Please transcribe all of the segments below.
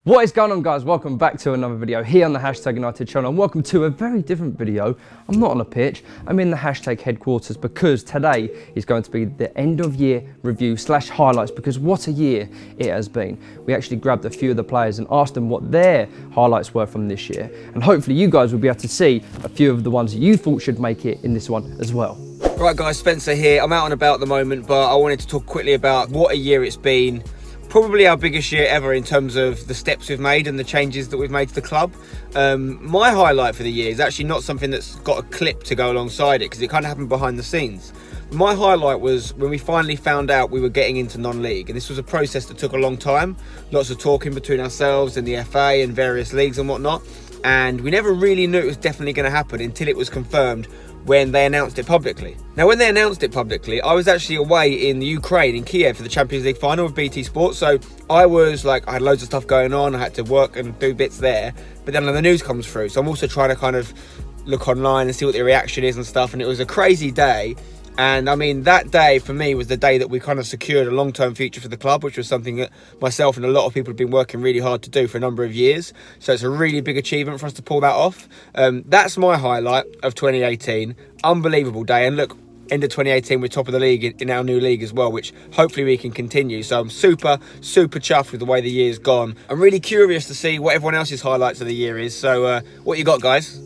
What is going on, guys? Welcome back to another video here on the Hashtag United channel, and welcome to a very different video. I'm not on a pitch, I'm in the Hashtag headquarters because today is going to be the end of year review / highlights, because what a year it has been. We actually grabbed a few of the players and asked them what their highlights were from this year, and hopefully you guys will be able to see a few of the ones that you thought should make it in this one as well. Right guys, Spencer here. I'm out and about at the moment, but I wanted to talk quickly about what a year it's been. Probably our biggest year ever in terms of the steps we've made and the changes that we've made to the club. My highlight for the year is actually not something that's got a clip to go alongside it, because it kind of happened behind the scenes. My highlight was when we finally found out we were getting into non-league, and this was a process that took a long time. Lots of talking between ourselves and the FA and various leagues and whatnot, and we never really knew it was definitely going to happen until it was confirmed when they announced it publicly. Now, when they announced it publicly, I was actually away in Ukraine, in Kiev, for the Champions League final with BT Sport. So I had loads of stuff going on. I had to work and do bits there. But then the news comes through. So I'm also trying to kind of look online and see what the reaction is and stuff. And it was a crazy day. And I mean, that day for me was the day that we kind of secured a long-term future for the club, which was something that myself and a lot of people have been working really hard to do for a number of years. So it's a really big achievement for us to pull that off. That's my highlight of 2018. Unbelievable day. And look, end of 2018, we're top of the league in our new league as well, which hopefully we can continue. So I'm super chuffed with the way the year's gone. I'm really curious to see what everyone else's highlights of the year is. So what you got, guys?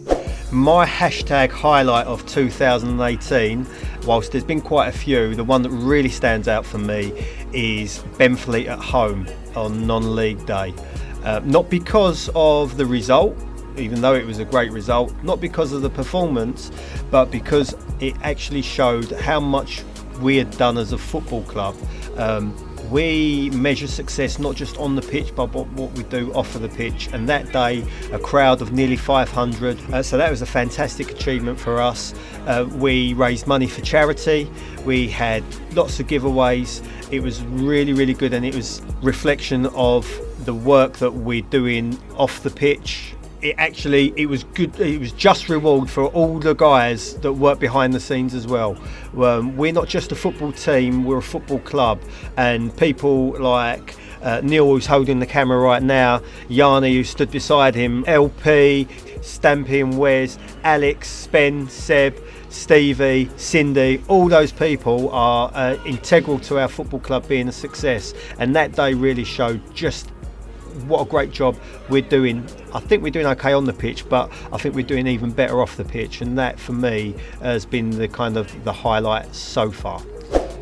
My hashtag highlight of 2018, whilst there's been quite a few, the one that really stands out for me is Benfleet at home on non-league day. Not because of the result, even though it was a great result, not because of the performance, but because it actually showed how much we had done as a football club. We measure success not just on the pitch, but what we do off of the pitch. And that day, a crowd of nearly 500. So that was a fantastic achievement for us. We raised money for charity. We had lots of giveaways. It was really, really good, and it was reflection of the work that we're doing off the pitch. It was good. It was just reward for all the guys that work behind the scenes as well. We're not just a football team, we're a football club, and people like Neil, who's holding the camera right now, Yanni, who stood beside him, LP, Stampy and Wes, Alex, Spen, Seb, Stevie, Cindy, all those people are integral to our football club being a success. And that day really showed just what a great job we're doing. I think we're doing okay on the pitch, but I think we're doing even better off the pitch, and that for me has been the kind of the highlight so far.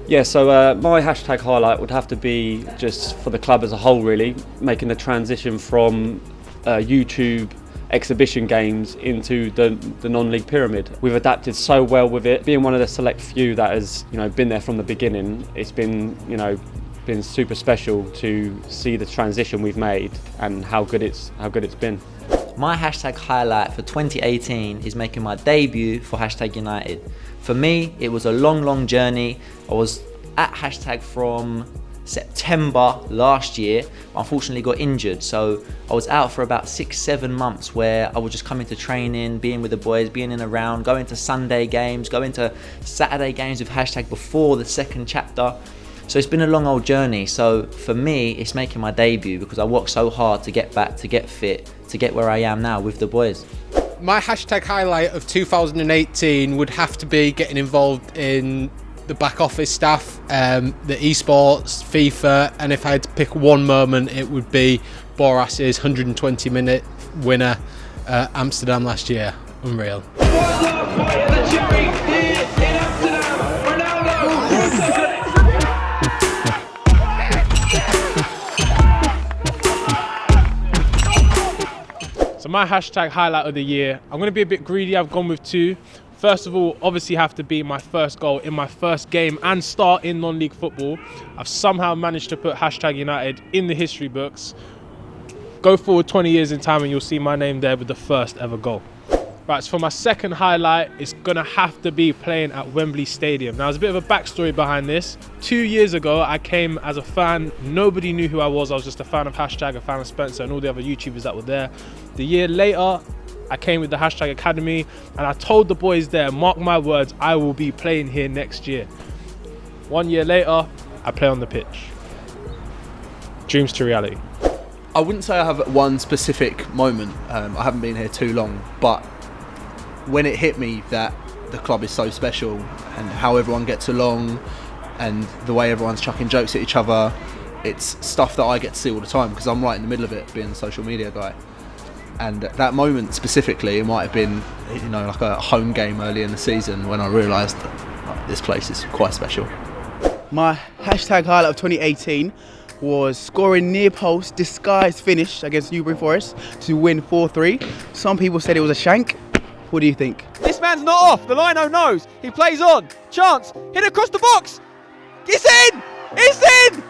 Yeah, so my hashtag highlight would have to be just for the club as a whole, really, making the transition from YouTube exhibition games into the non-league pyramid. We've adapted so well with it, being one of the select few that has been there from the beginning. It's been been super special to see the transition we've made and how good it's been. My hashtag highlight for 2018 is making my debut for Hashtag United. For me, it was a long journey. I was at Hashtag from September last year, but unfortunately got injured. So I was out for about 6-7 months, where I was just coming to training, being with the boys, being in around, going to Sunday games, going to Saturday games with Hashtag before the second chapter. So it's been a long old journey. So for me, it's making my debut because I worked so hard to get back, to get fit, to get where I am now with the boys. My hashtag highlight of 2018 would have to be getting involved in the back office stuff, the esports, FIFA, and if I had to pick one moment, it would be Boras's 120-minute winner at Amsterdam last year. Unreal. So my hashtag highlight of the year, I'm going to be a bit greedy, I've gone with two. First of all, obviously have to be my first goal in my first game and start in non-league football. I've somehow managed to put Hashtag United in the history books. Go forward 20 years in time and you'll see my name there with the first ever goal. Right, so for my second highlight, it's going to have to be playing at Wembley Stadium. Now, there's a bit of a backstory behind this. 2 years ago, I came as a fan. Nobody knew who I was just a fan of Hashtag, a fan of Spencer and all the other YouTubers that were there. The year later, I came with the Hashtag Academy, and I told the boys there, mark my words, I will be playing here next year. 1 year later, I play on the pitch. Dreams to reality. I wouldn't say I have one specific moment. I haven't been here too long, but when it hit me that the club is so special and how everyone gets along and the way everyone's chucking jokes at each other, it's stuff that I get to see all the time because I'm right in the middle of it, being a social media guy. And that moment specifically, it might have been, like a home game early in the season when I realised that this place is quite special. My hashtag highlight of 2018 was scoring near post disguised finish against Newbury Forest to win 4-3. Some people said it was a shank. What do you think? This man's not off. The lino knows. He plays on. Chance. Hit across the box. It's in. It's in.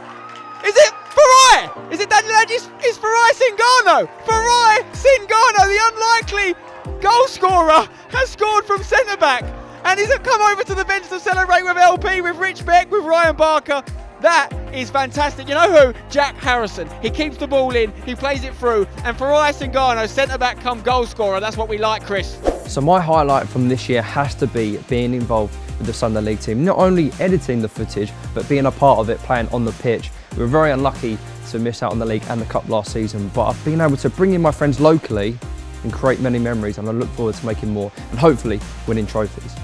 Is it Farai? Is it Daniel Adjis? It's Farai Singano. Farai Singano, the unlikely goal scorer, has scored from centre back. And he's come over to the bench to celebrate with LP, with Rich Beck, with Ryan Barker. That is fantastic. You know who? Jack Harrison. He keeps the ball in, he plays it through, and Farai Singano, centre-back come goal scorer. That's what we like, Chris. So my highlight from this year has to be being involved with the Sunday League team. Not only editing the footage, but being a part of it, playing on the pitch. We were very unlucky to miss out on the league and the cup last season, but I've been able to bring in my friends locally and create many memories, and I look forward to making more and hopefully winning trophies.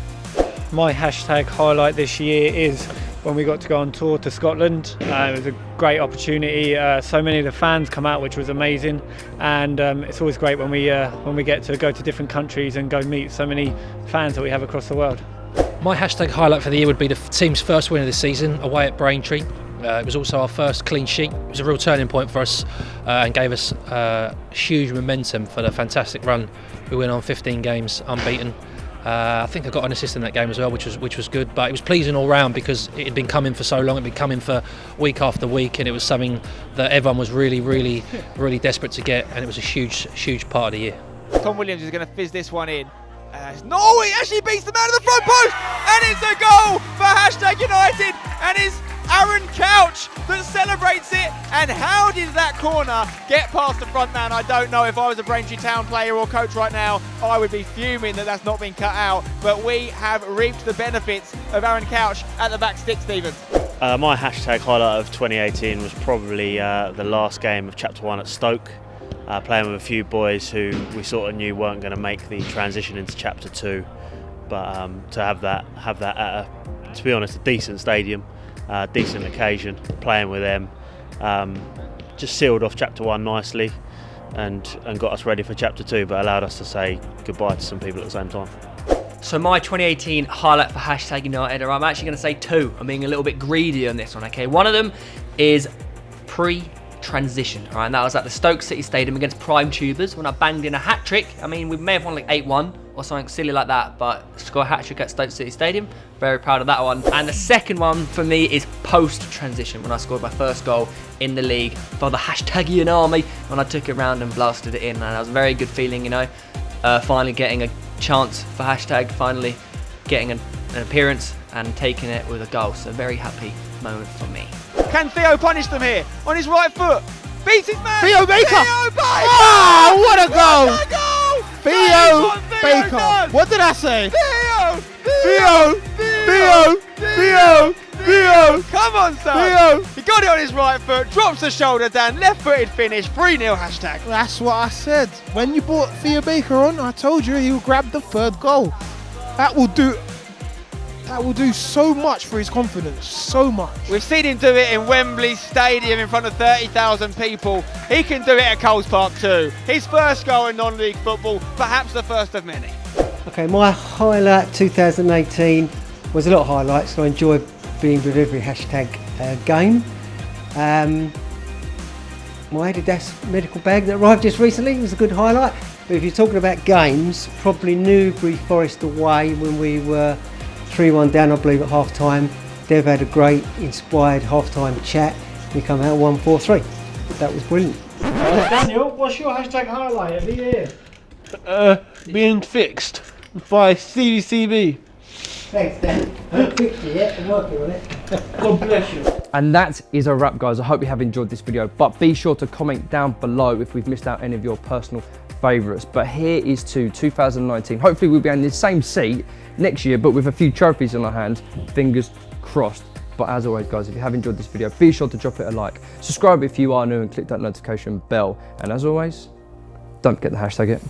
My hashtag highlight this year is when we got to go on tour to Scotland. It was a great opportunity. So many of the fans come out, which was amazing, and it's always great when we get to go to different countries and go meet so many fans that we have across the world. My hashtag highlight for the year would be the team's first win of the season away at Braintree. It was also our first clean sheet. It was a real turning point for us and gave us huge momentum for the fantastic run. We went on 15 games unbeaten. I think I got an assist in that game as well, which was good. But it was pleasing all round because it had been coming for so long. It had been coming for week after week, and it was something that everyone was really desperate to get. And it was a huge part of the year. Tom Williams is going to fizz this one in. No, he actually beats the man at the front post, and it's a goal for hashtag United, and it's Aaron Couch that celebrates it. And how did that corner get past the front man? I don't know. If I was a Braintree Town player or coach right now, I would be fuming that that's not been cut out. But we have reaped the benefits of Aaron Couch at the back stick, Stephen. My hashtag highlight of 2018 was probably the last game of Chapter 1 at Stoke. Playing with a few boys who we sort of knew weren't going to make the transition into Chapter 2. But to have that at to be honest, a decent stadium, decent occasion, playing with them, just sealed off Chapter 1 nicely and got us ready for Chapter 2, but allowed us to say goodbye to some people at the same time. So my 2018 highlight for hashtag United, or I'm actually going to say two. I'm being a little bit greedy on this one, okay? One of them is pre-transition, all right? And that was at the Stoke City Stadium against Prime Tubers when I banged in a hat-trick. I mean, we may have won like 8-1 or something silly like that, but score a hat-trick at Stoke City Stadium. Very proud of that one. And the second one for me is post-transition, when I scored my first goal in the league for the hashtag Ian Army, when I took it round and blasted it in. And that was a very good feeling, you know, finally getting a chance for hashtag, finally getting an appearance and taking it with a goal. So very happy moment for me. Can Theo punish them here? On his right foot. Beats his man. Theo Baker. Theo Baker. Oh, what a goal. What a goal. Theo Baker. Does. What did I say? Theo. Come on, son. He got it on his right foot, drops the shoulder down, left-footed finish, 3-0 hashtag. That's what I said. When you brought Theo Baker on, I told you he'll grab the third goal. That will do so much for his confidence, so much. We've seen him do it in Wembley Stadium in front of 30,000 people. He can do it at Coles Park too. His first goal in non-league football, perhaps the first of many. Okay, my highlight 2018 was a lot of highlights. I enjoyed being with every hashtag game. My Adidas medical bag that arrived just recently was a good highlight. But if you're talking about games, probably Newbury Forest away when we were 3-1 down, I believe, at half time. Dev had a great inspired half time chat. We come out 1-4-3. That was brilliant. Daniel, what's your hashtag highlight of the year? Being fixed by CDCB. Thanks, Dan. I haven't fixed it yet. I'm working on it. God bless you. And that is a wrap, guys. I hope you have enjoyed this video, but be sure to comment down below if we've missed out any of your personal favourites. But here is to 2019. Hopefully we'll be in the same seat next year, but with a few trophies in our hands. Fingers crossed. But as always, guys, if you have enjoyed this video, be sure to drop it a like. Subscribe if you are new and click that notification bell. And as always, don't forget to hashtag it.